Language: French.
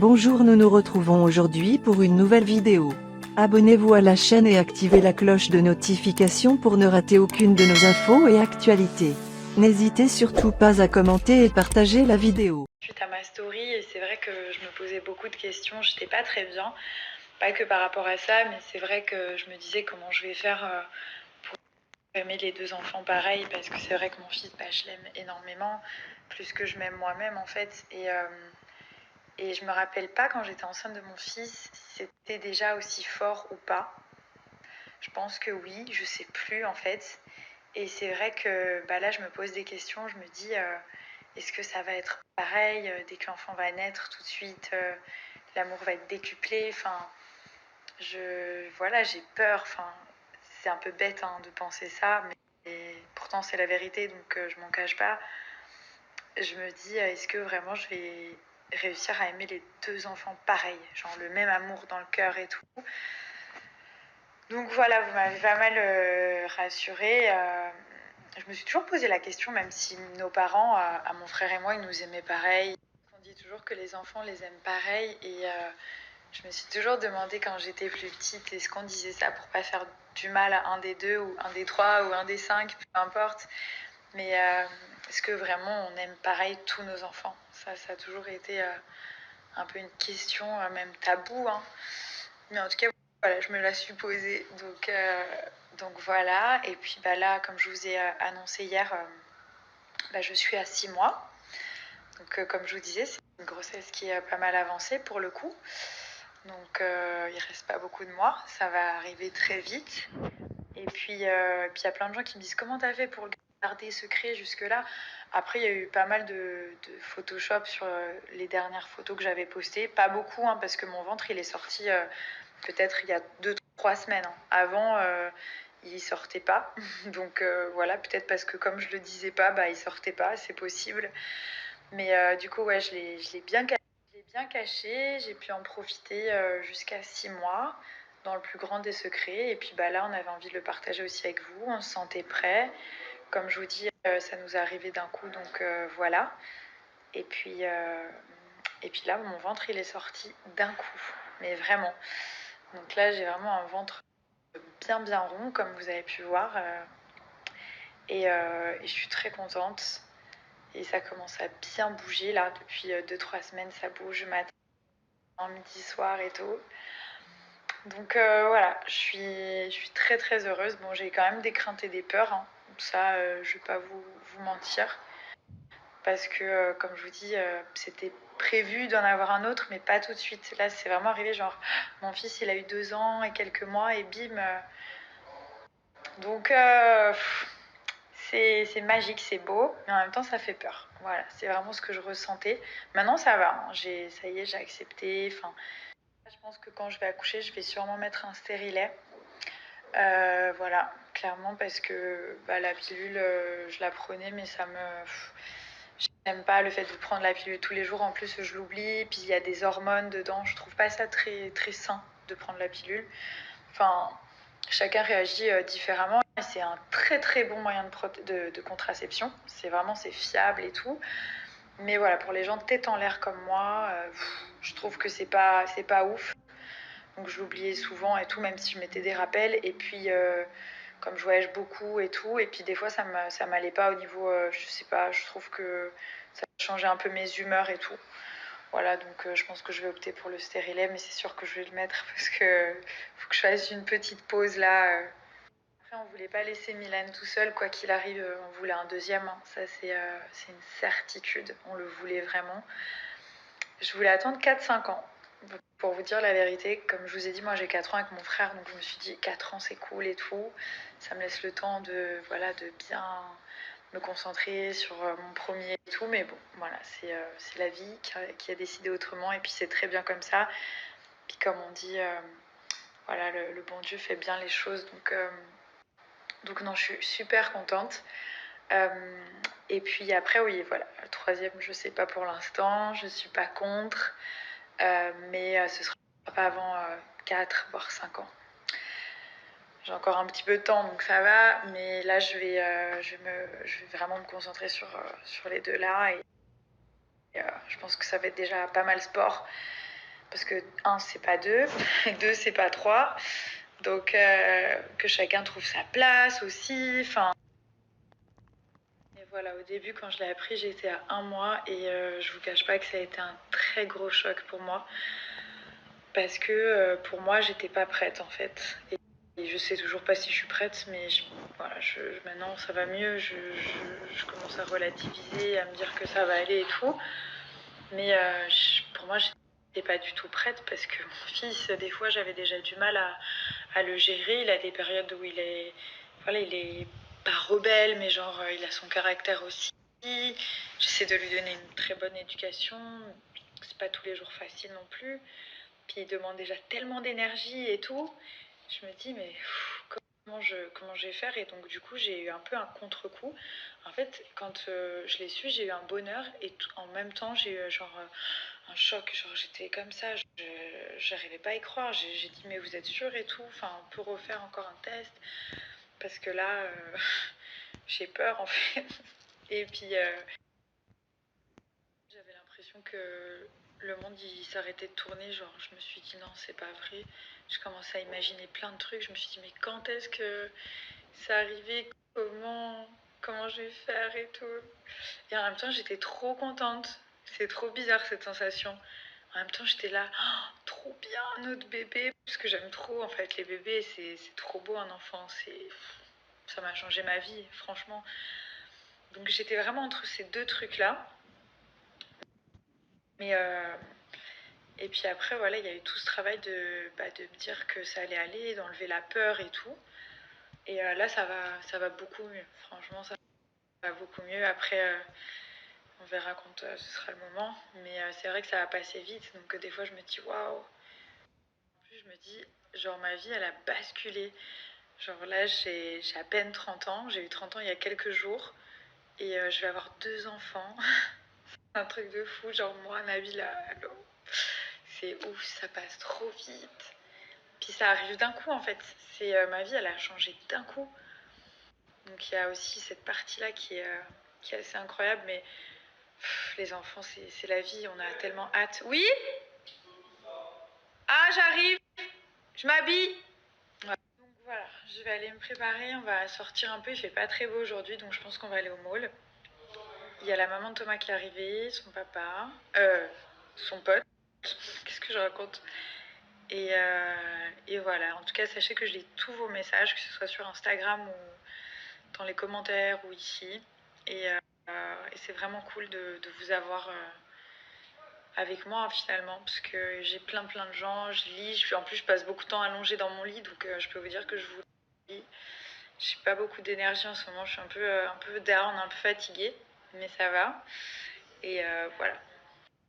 Bonjour, nous nous retrouvons aujourd'hui pour une nouvelle vidéo. Abonnez-vous à la chaîne et activez la cloche de notification pour ne rater aucune de nos infos et actualités. N'hésitez surtout pas à commenter et partager la vidéo. Suite à ma story, et c'est vrai que je me posais beaucoup de questions, j'étais pas très bien, pas que par rapport à ça, mais c'est vrai que je me disais comment je vais faire pour aimer les deux enfants pareil, parce que c'est vrai que mon fils, je l'aime énormément, plus que je m'aime moi-même en fait, et je me rappelle pas quand j'étais enceinte de mon fils, si c'était déjà aussi fort ou pas. Je pense que oui, je sais plus en fait, et c'est vrai que là je me pose des questions, je me dis est-ce que ça va être pareil dès que l'enfant va naître tout de suite l'amour va être décuplé, voilà, j'ai peur, c'est un peu bête de penser ça, mais pourtant c'est la vérité, donc je m'en cache pas. Je me dis, est-ce que vraiment je vais réussir à aimer les deux enfants pareil, genre le même amour dans le cœur et tout. Donc voilà, vous m'avez pas mal rassurée. Je me suis toujours posé la question, même si nos parents, à mon frère et moi, ils nous aimaient pareil. On dit toujours que les enfants les aiment pareil, et je me suis toujours demandé quand j'étais plus petite, est-ce qu'on disait ça pour pas faire du mal à un des deux, ou un des trois, ou un des cinq, peu importe. Mais est-ce que vraiment on aime pareil tous nos enfants? Ça a toujours été un peu une question, même tabou, hein. Mais en tout cas, voilà, je me la suis posée. Donc voilà. Et puis là, comme je vous ai annoncé hier, je suis à 6 mois. Donc comme je vous disais, c'est une grossesse qui est pas mal avancée pour le coup. Donc il reste pas beaucoup de mois, ça va arriver très vite. Et puis il y a plein de gens qui me disent comment t'as fait pour le garder secret jusque-là. Après il y a eu pas mal de Photoshop sur les dernières photos que j'avais postées. Pas beaucoup parce que mon ventre il est sorti peut-être il y a 2-3 semaines. Avant il sortait pas. Donc voilà, peut-être parce que comme je le disais pas, il sortait pas, c'est possible. Mais du coup ouais, je l'ai bien caché. Bien caché, j'ai pu en profiter jusqu'à 6 mois dans le plus grand des secrets. Et puis là, on avait envie de le partager aussi avec vous. On se sentait prêt. Comme je vous dis, ça nous est arrivé d'un coup, donc voilà. Et puis là, mon ventre, il est sorti d'un coup, mais vraiment. Donc là, j'ai vraiment un ventre bien rond, comme vous avez pu voir. Et je suis très contente. Et ça commence à bien bouger là. Depuis 2-3 semaines, ça bouge matin, midi, soir et tout. Donc voilà, je suis très heureuse. Bon, j'ai quand même des craintes et des peurs. Ça, je vais pas vous mentir. Parce que, comme je vous dis, c'était prévu d'en avoir un autre, mais pas tout de suite. Là, c'est vraiment arrivé, genre, mon fils, il a eu 2 ans et quelques mois, et bim. Donc, c'est magique, c'est beau, mais en même temps, ça fait peur. Voilà, c'est vraiment ce que je ressentais. Maintenant, ça va. Ça y est, j'ai accepté. Je pense que quand je vais accoucher, je vais sûrement mettre un stérilet. Voilà, clairement, parce que la pilule, je la prenais, mais j'aime pas le fait de prendre la pilule tous les jours. En plus, je l'oublie, puis il y a des hormones dedans. Je trouve pas ça très sain de prendre la pilule. Chacun réagit différemment. Et c'est un très bon moyen de contraception. C'est fiable et tout. Mais voilà, pour les gens de tête en l'air comme moi, je trouve que c'est pas ouf. Donc je l'oubliais souvent et tout, même si je mettais des rappels. Et puis, comme je voyage beaucoup et tout, et puis des fois, ça m'allait pas au niveau, je sais pas, je trouve que ça changeait un peu mes humeurs et tout. Voilà, donc je pense que je vais opter pour le stérilet, mais c'est sûr que je vais le mettre parce que faut que je fasse une petite pause là. Après, on voulait pas laisser Milan tout seul, quoi qu'il arrive, on voulait un deuxième. Ça, c'est une certitude, on le voulait vraiment. Je voulais attendre 4-5 ans. Pour vous dire la vérité, comme je vous ai dit, moi j'ai 4 ans avec mon frère, donc je me suis dit 4 ans c'est cool et tout. Ça me laisse le temps de bien me concentrer sur mon premier et tout. Mais bon, voilà, c'est la vie qui a décidé autrement, et puis c'est très bien comme ça. Puis comme on dit, voilà, le bon Dieu fait bien les choses. Donc non, je suis super contente. Et puis après, oui, voilà, le troisième, je sais pas pour l'instant, je suis pas contre. Mais ce sera pas avant 4 voire 5 ans. J'ai encore un petit peu de temps, donc ça va, mais là je vais vraiment me concentrer sur les deux là, et je pense que ça va être déjà pas mal sport. parce que 1 c'est pas 2, 2 c'est pas 3, donc que chacun trouve sa place aussi, enfin. Et voilà, au début quand je l'ai appris j'étais à 1 mois et je vous cache pas que ça a été un très gros choc pour moi, parce que pour moi j'étais pas prête en fait. Et je sais toujours pas si je suis prête, mais voilà, maintenant ça va mieux, je commence à relativiser, à me dire que ça va aller et tout. Mais pour moi, j'étais pas du tout prête parce que mon fils, des fois, j'avais déjà du mal à le gérer. Il a des périodes où voilà, il est pas rebelle, mais genre, il a son caractère aussi. J'essaie de lui donner une très bonne éducation. C'est pas tous les jours facile non plus. Puis il demande déjà tellement d'énergie et tout. Je me dis, mais comment je vais faire? Et donc, du coup, j'ai eu un peu un contre-coup. En fait, quand je l'ai su, j'ai eu un bonheur et en même temps, j'ai eu un choc. Genre, j'étais comme ça, j'arrivais pas à y croire. J'ai dit, mais vous êtes sûr et tout? Enfin, on peut refaire encore un test parce que là, j'ai peur en fait. Et puis, j'avais l'impression que le monde il s'arrêtait de tourner. Genre, je me suis dit, non, c'est pas vrai. Je commençais à imaginer plein de trucs. Je me suis dit, mais quand est-ce que c'est arrivé? Comment je vais faire et tout? Et en même temps, j'étais trop contente. C'est trop bizarre cette sensation. En même temps, j'étais là, oh, trop bien, notre bébé. Parce que j'aime trop, en fait, les bébés. C'est trop beau, un enfant. Ça m'a changé ma vie, franchement. Donc, j'étais vraiment entre ces deux trucs-là. Mais, et puis après, voilà, il y a eu tout ce travail de me dire que ça allait aller, d'enlever la peur et tout. Et là, ça va beaucoup mieux. Franchement, ça va beaucoup mieux. Après, on verra quand ce sera le moment. Mais c'est vrai que ça va passer vite. Donc, des fois, je me dis, waouh. En plus, je me dis, genre, ma vie, elle a basculé. Genre là, j'ai à peine 30 ans. J'ai eu 30 ans il y a quelques jours. Et je vais avoir 2 enfants. Un truc de fou. Genre, moi, ma vie, là, c'est ouf, ça passe trop vite. Puis ça arrive d'un coup, en fait. Ma vie, elle a changé d'un coup. Donc, il y a aussi cette partie-là qui est assez incroyable. Mais les enfants, c'est la vie. On a tellement hâte. Oui? Ah, j'arrive. Je m'habille. Ouais. Donc voilà, je vais aller me préparer, on va sortir un peu, il fait pas très beau aujourd'hui, donc je pense qu'on va aller au mall. Il y a la maman de Thomas qui est arrivée, son papa, son pote, qu'est-ce que je raconte? Et voilà, en tout cas, sachez que je lis tous vos messages, que ce soit sur Instagram ou dans les commentaires ou ici. Et c'est vraiment cool de vous avoir avec moi finalement, parce que j'ai plein de gens, je lis, en plus je passe beaucoup de temps allongée dans mon lit, donc je peux vous dire que je vous lis. J'ai pas beaucoup d'énergie en ce moment, je suis un peu down, un peu fatiguée, mais ça va. Et voilà.